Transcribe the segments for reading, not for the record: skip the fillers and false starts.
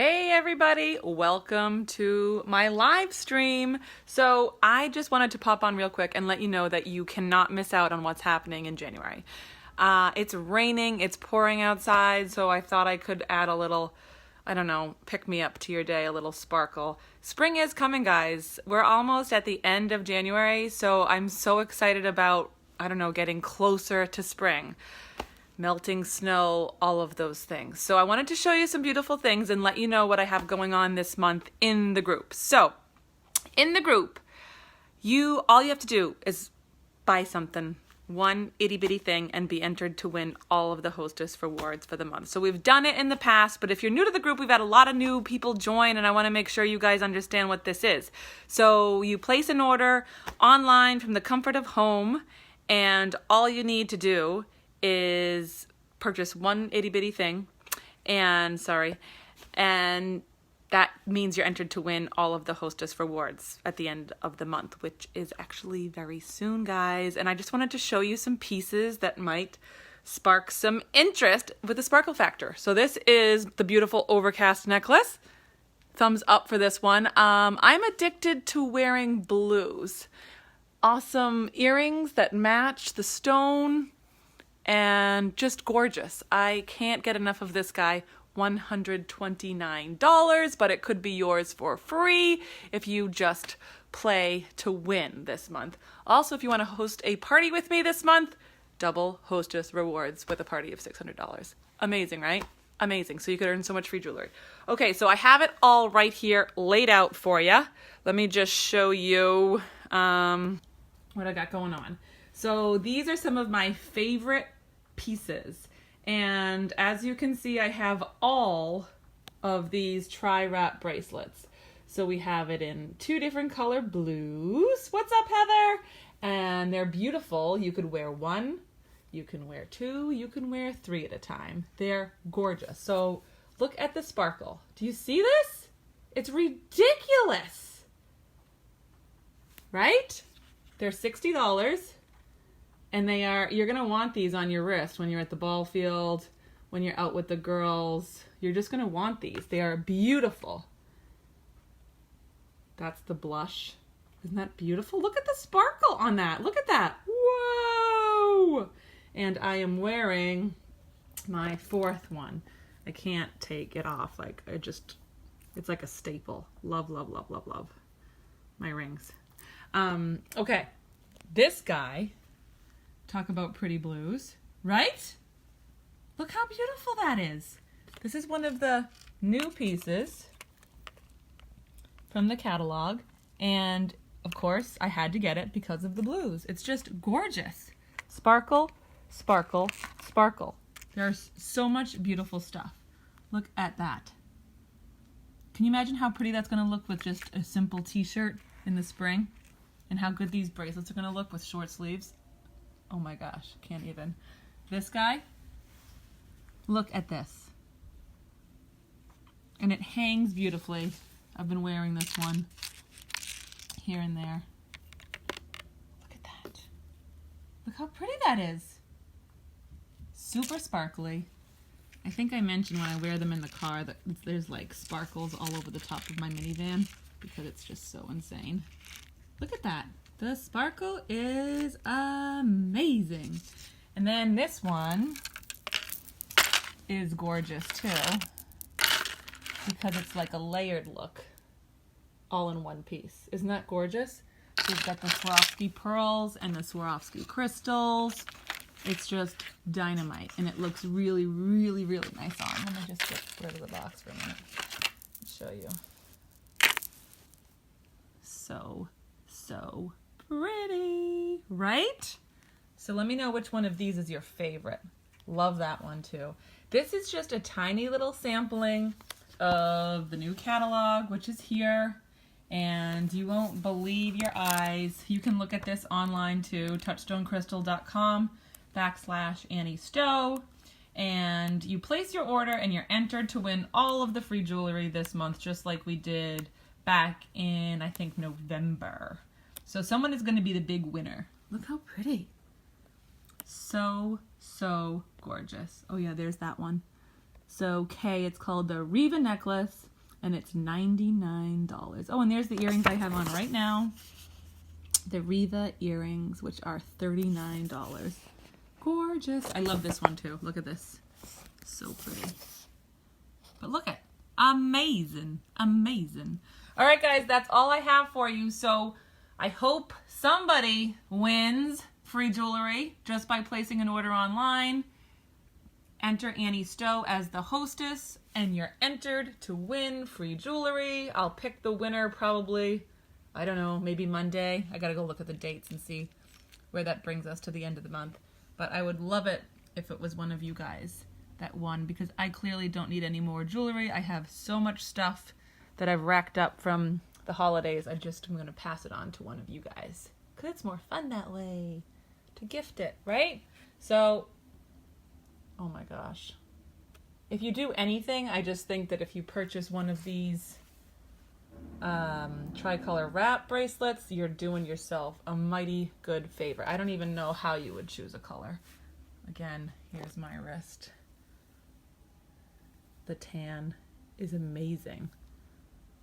Hey everybody, welcome to my live stream. So I just wanted to pop on real quick and let you know that you cannot miss out on what's happening in January. It's raining, it's pouring outside, so I thought I could add a little, pick me up to your day, a little sparkle. Spring is coming, guys. We're almost at the end of January, so I'm so excited about, getting closer to spring. Melting snow, all of those things. So I wanted to show you some beautiful things and let you know what I have going on this month in the group. So in the group, all you have to do is buy something, one itty bitty thing, and be entered to win all of the hostess rewards for the month. So we've done it in the past, but if you're new to the group, we've had a lot of new people join, and I want to make sure you guys understand what this is. So you place an order online from the comfort of home, and all you need to do is purchase one itty bitty thing, and that means you're entered to win all of the hostess rewards at the end of the month, which is actually very soon, guys. And I just wanted to show you some pieces that might spark some interest with the sparkle factor. So this is the beautiful overcast necklace. Thumbs up for this one. I'm addicted to wearing blues. Awesome earrings that match the stone. And just gorgeous. I can't get enough of this guy. $129, but it could be yours for free if you just play to win this month. Also, if you want to host a party with me this month, double hostess rewards with a party of $600. Amazing, right? Amazing. So you could earn so much free jewelry. Okay, so I have it all right here laid out for you. Let me just show you what I got going on. So these are some of my favorite pieces. And as you can see, I have all of these tri-wrap bracelets. So we have it in two different color blues. What's up, Heather? And they're beautiful. You could wear one, you can wear two, you can wear three at a time. They're gorgeous. So look at the sparkle. Do you see this? It's ridiculous, right? They're $60. And you're going to want these on your wrist when you're at the ball field, when you're out with the girls. You're just going to want these. They are beautiful. That's the blush. Isn't that beautiful? Look at the sparkle on that. Look at that. Whoa! And I am wearing my fourth one. I can't take it off. It's like a staple. Love, love, love, love, love. My rings. Okay. This guy... Talk about pretty blues, right? Look how beautiful that is. This is one of the new pieces from the catalog. And of course, I had to get it because of the blues. It's just gorgeous. Sparkle, sparkle, sparkle. There's so much beautiful stuff. Look at that. Can you imagine how pretty that's going to look with just a simple t-shirt in the spring? And how good these bracelets are going to look with short sleeves? Oh my gosh, can't even. This guy, look at this. And it hangs beautifully. I've been wearing this one here and there. Look at that. Look how pretty that is. Super sparkly. I think I mentioned when I wear them in the car that there's like sparkles all over the top of my minivan because it's just so insane. Look at that. The sparkle is amazing. And then this one is gorgeous too because it's like a layered look all in one piece. Isn't that gorgeous? So we've got the Swarovski pearls and the Swarovski crystals. It's just dynamite and it looks really, really, really nice on. Let me just get rid of the box for a minute and show you. So pretty, right? So let me know which one of these is your favorite. Love that one too. This is just a tiny little sampling of the new catalog, which is here. And you won't believe your eyes. You can look at this online too, touchstonecrystal.com/Annie Stowe. And you place your order and you're entered to win all of the free jewelry this month, just like we did back in, I think, November. So someone is going to be the big winner. Look how pretty. So gorgeous. Oh yeah, there's that one. So Kay, it's called the Riva necklace. and it's $99. Oh, and there's the earrings I have on right now. The Riva earrings, which are $39. Gorgeous. I love this one too. Look at this. So pretty. But look at, amazing, amazing. All right, guys, that's all I have for you. So I hope somebody wins free jewelry just by placing an order online. Enter Annie Stowe as the hostess, and you're entered to win free jewelry. I'll pick the winner probably, I don't know, maybe Monday. I gotta go look at the dates and see where that brings us to the end of the month. But I would love it if it was one of you guys that won, because I clearly don't need any more jewelry. I have so much stuff that I've racked up from the holidays. I'm gonna pass it on to one of you guys, because it's more fun that way to gift it, right? So, oh my gosh. If you do anything, I just think that if you purchase one of these tricolor wrap bracelets, you're doing yourself a mighty good favor. I don't even know how you would choose a color. Again, here's my wrist. The tan is amazing.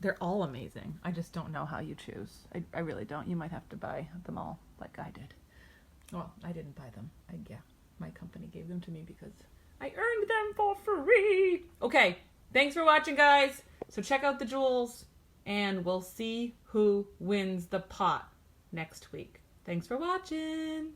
They're all amazing. I just don't know how you choose. I really don't. You might have to buy them all like I did. Well, I didn't buy them. Yeah, my company gave them to me because I earned them for free. Okay, thanks for watching, guys. So check out the jewels, and we'll see who wins the pot next week. Thanks for watching.